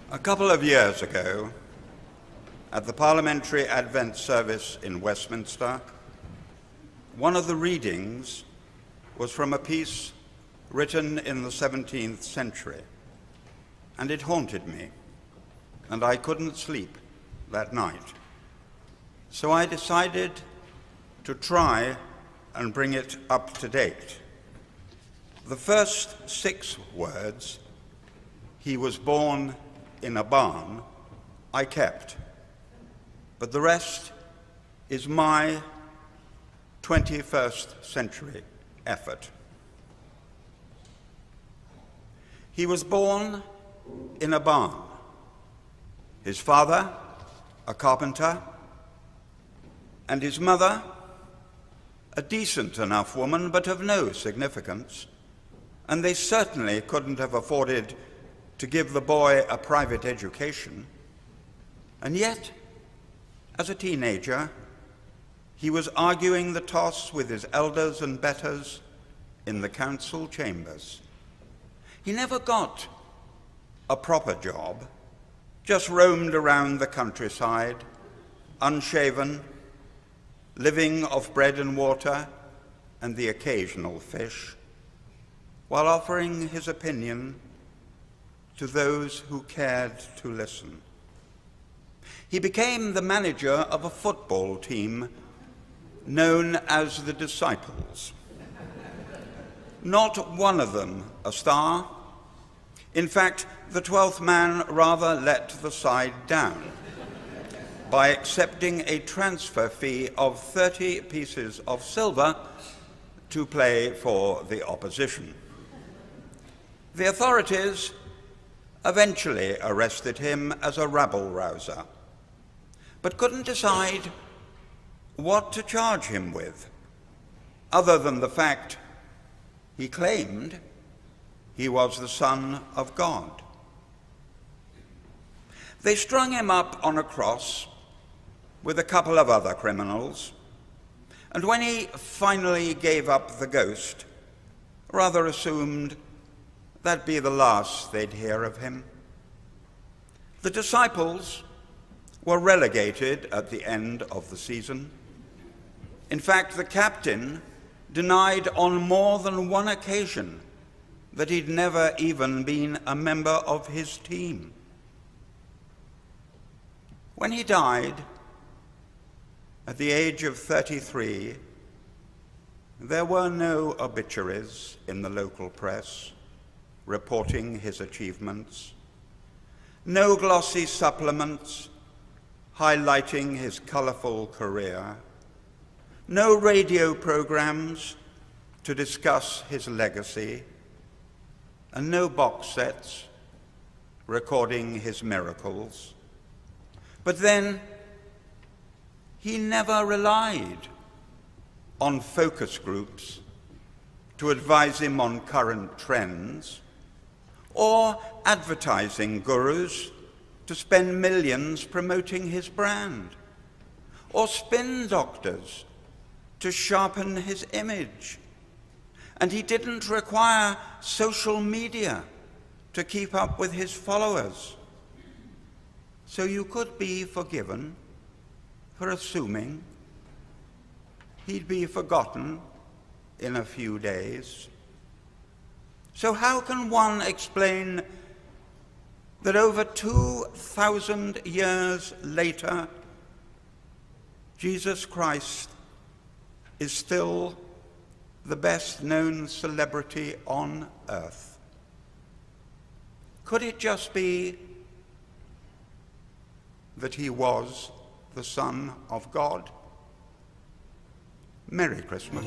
A couple of years ago, at the Parliamentary Advent Service in Westminster, one of the readings was from a piece written in the 17th century, and it haunted me, and I couldn't sleep that night. So I decided to try and bring it up to date. The first 6 words, "He was born in a barn," I kept, but the rest is my 21st century effort. He was born in a barn. His father, a carpenter, and his mother, a decent enough woman, but of no significance, and they certainly couldn't have afforded to give the boy a private education. And yet, as a teenager, he was arguing the toss with his elders and betters in the council chambers. He never got a proper job, just roamed around the countryside, unshaven, living off bread and water and the occasional fish, while offering his opinion to those who cared to listen. He became the manager of a football team known as the Disciples. Not one of them a star. In fact, the 12th man rather let the side down by accepting a transfer fee of 30 pieces of silver to play for the opposition. The authorities eventually arrested him as a rabble-rouser, but couldn't decide what to charge him with, other than the fact he claimed he was the Son of God. They strung him up on a cross with a couple of other criminals, and when he finally gave up the ghost, rather assumed that'd be the last they'd hear of him. The Disciples were relegated at the end of the season. In fact, the captain denied on more than one occasion that he'd never even been a member of his team. When he died, at the age of 33, there were no obituaries in the local press reporting his achievements, no glossy supplements highlighting his colorful career, no radio programs to discuss his legacy, and no box sets recording his miracles. But then, he never relied on focus groups to advise him on current trends, or advertising gurus to spend millions promoting his brand, or spin doctors to sharpen his image. And he didn't require social media to keep up with his followers. So you could be forgiven for assuming he'd be forgotten in a few days. So how can one explain that over 2,000 years later, Jesus Christ is still the best-known celebrity on earth? Could it just be that he was the Son of God? Merry Christmas.